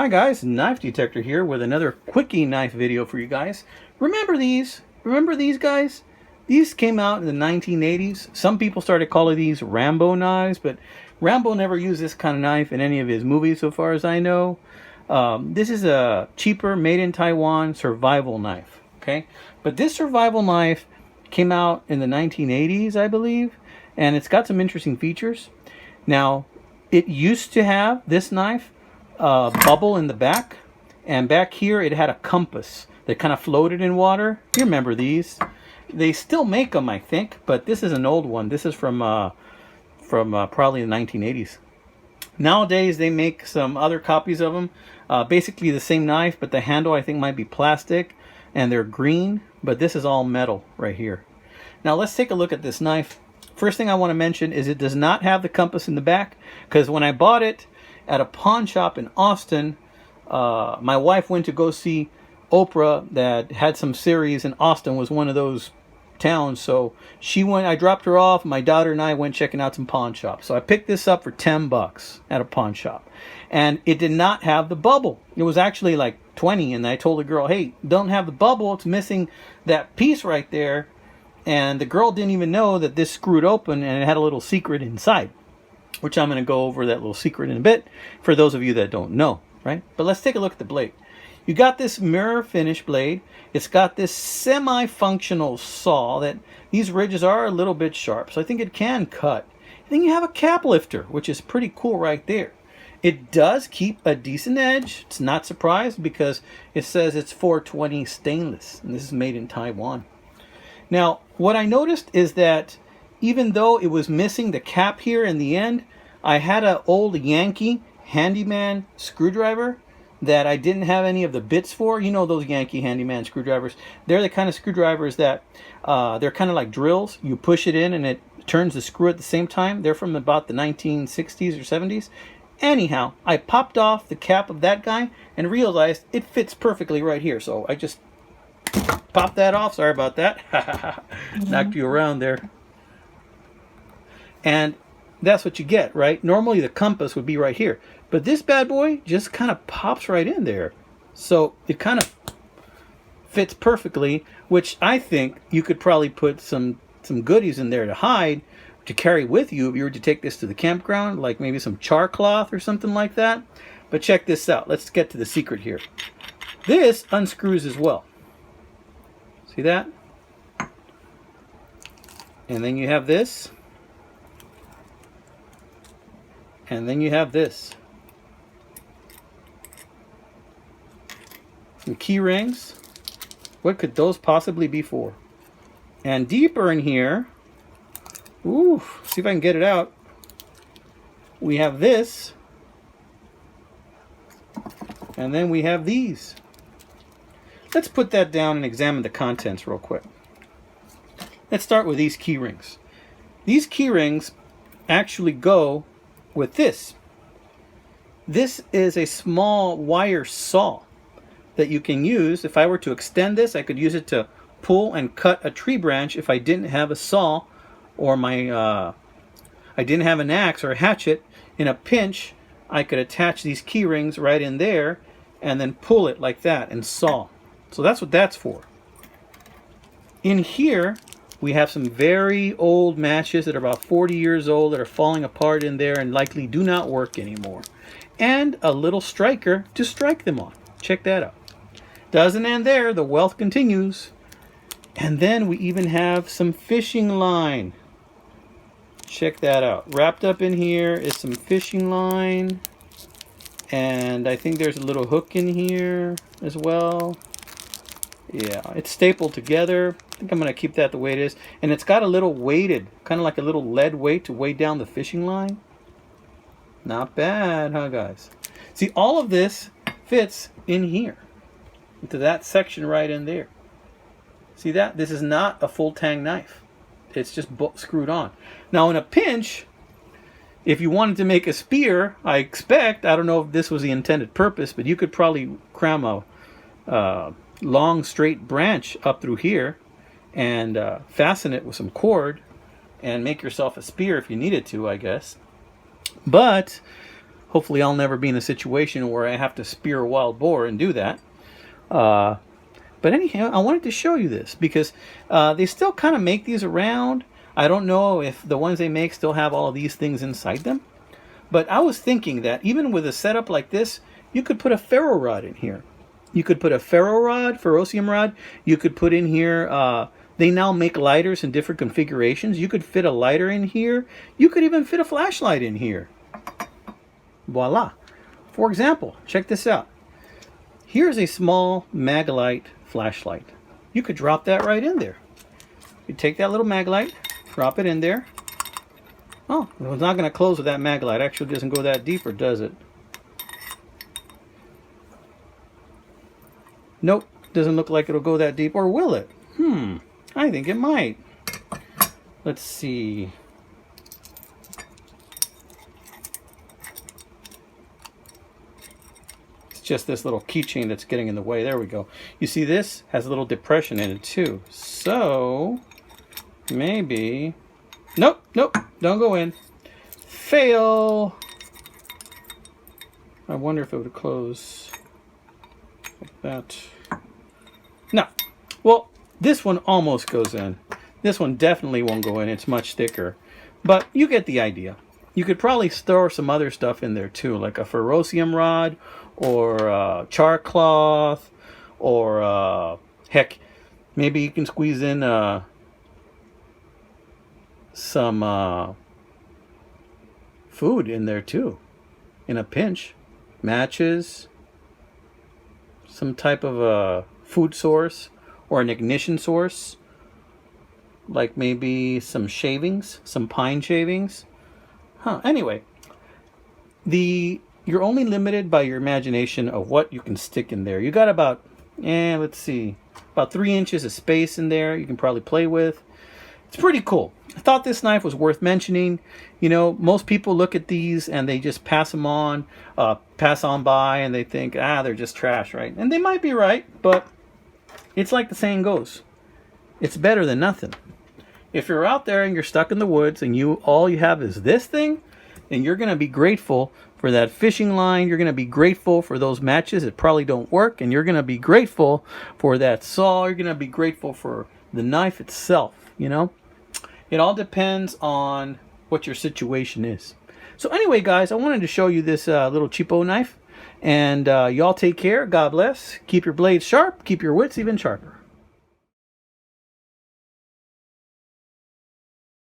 Hi guys, Knife Detector here with another quickie knife video for you guys. Remember these? Remember these guys? These came out in the 1980s. Some people started calling these Rambo knives, but Rambo never used this kind of knife in any of his movies so far as I know. This is a cheaper, made in Taiwan survival knife, okay? But this survival knife came out in the 1980s, I believe, and it's got some interesting features. Now, it used to have, this knife, bubble in the back, and back here it had a compass that kind of floated in water. You remember these? They still make them, I think, but this is an old one. This is from probably the 1980s. Nowadays they make some other copies of them, basically the same knife, but the handle I think might be plastic, and they're green, but this is all metal right here. Now let's take a look at this knife. First thing I want to mention is it does not have the compass in the back, because when I bought it at a pawn shop in Austin, my wife went to go see Oprah that had some series, and Austin was one of those towns. So she went, I dropped her off, my daughter and I went checking out some pawn shops. So I picked this up for 10 bucks at a pawn shop, and it did not have the bubble. It was actually like 20, and I told the girl, hey, don't have the bubble, it's missing that piece right there. And the girl didn't even know that this screwed open and it had a little secret inside, which I'm going to go over that little secret in a bit for those of you that don't know, right? But let's take a look at the blade. You got this mirror finish blade. It's got this semi-functional saw that these ridges are a little bit sharp, so I think it can cut. And then you have a cap lifter, which is pretty cool right there. It does keep a decent edge. It's not surprised because it says it's 420 stainless, and this is made in Taiwan. Now, what I noticed is that even though it was missing the cap here in the end, I had an old Yankee handyman screwdriver that I didn't have any of the bits for. You know those Yankee handyman screwdrivers. They're the kind of screwdrivers that, they're kind of like drills. You push it in and it turns the screw at the same time. They're from about the 1960s or 70s. Anyhow, I popped off the cap of that guy and realized it fits perfectly right here. So I just pop that off. Sorry about that. Knocked you around there. And that's what you get, right? Normally the compass would be right here, but this bad boy just kind of pops right in there. So it kind of fits perfectly, which I think you could probably put some goodies in there to hide, to carry with you if you were to take this to the campground, like maybe some char cloth or something like that. But check this out. Let's get to the secret here. This unscrews as well. See that? And then you have this. And then you have this. Some key rings. What could those possibly be for? And deeper in here, ooh, see if I can get it out. We have this. And then we have these. Let's put that down and examine the contents real quick. Let's start with these key rings. These key rings actually go with this. This is a small wire saw that you can use. If I were to extend this, I could use it to pull and cut a tree branch if I didn't have a saw, or I didn't have an axe or a hatchet. In a pinch, I could attach these key rings right in there and then pull it like that and saw. So that's what that's for. In here, we have some very old matches that are about 40 years old that are falling apart in there and likely do not work anymore. And a little striker to strike them on. Check that out. Doesn't end there, the wealth continues. And then we even have some fishing line. Check that out. Wrapped up in here is some fishing line. And I think there's a little hook in here as well. Yeah, it's stapled together. I think I'm going to keep that the way it is. And it's got a little weighted, kind of like a little lead weight to weigh down the fishing line. Not bad, huh, guys? See, all of this fits in here, into that section right in there. See that? This is not a full tang knife. It's just screwed on. Now, in a pinch, if you wanted to make a spear, I expect, I don't know if this was the intended purpose, but you could probably cram a long straight branch up through here and fasten it with some cord and make yourself a spear if you needed to, I guess. But Hopefully I'll never be in a situation where I have to spear a wild boar and do that. But anyhow, I wanted to show you this because they still kind of make these around. I don't know if the ones they make still have all of these things inside them. But I was thinking that even with a setup like this, you could put a ferro rod in here. You could put a ferrocium rod. You could put in here, they now make lighters in different configurations. You could fit a lighter in here. You could even fit a flashlight in here. Voila. For example, check this out. Here's a small Maglite flashlight. You could drop that right in there. You take that little Maglite, drop it in there. Oh, it's not going to close with that Maglite. Actually, it doesn't go that deeper, does it? Nope, doesn't look like it'll go that deep. Or will it? I think it might. Let's see. It's just this little keychain that's getting in the way. There we go. You see this has a little depression in it too. So, maybe... Nope, don't go in. Fail. I wonder if it would close like that. No. Well, this one almost goes in. This one definitely won't go in. It's much thicker. But you get the idea. You could probably store some other stuff in there too, like a ferrocium rod or char cloth or heck, maybe you can squeeze in some food in there too, in a pinch. Matches, some type of a food source or an ignition source, like maybe some shavings, some pine shavings. Anyway, you're only limited by your imagination of what you can stick in there. You got about, let's see, about 3 inches of space in there you can probably play with. It's pretty cool. I thought this knife was worth mentioning. You know, most people look at these and they just pass on by, and they think, they're just trash, right? And they might be right, but it's like the saying goes, it's better than nothing. If you're out there and you're stuck in the woods and all you have is this thing, then you're going to be grateful for that fishing line. You're going to be grateful for those matches that probably don't work, and you're going to be grateful for that saw. You're going to be grateful for the knife itself, you know? It all depends on what your situation is. So anyway, guys, I wanted to show you this little cheapo knife. And y'all take care. God bless. Keep your blades sharp. Keep your wits even sharper.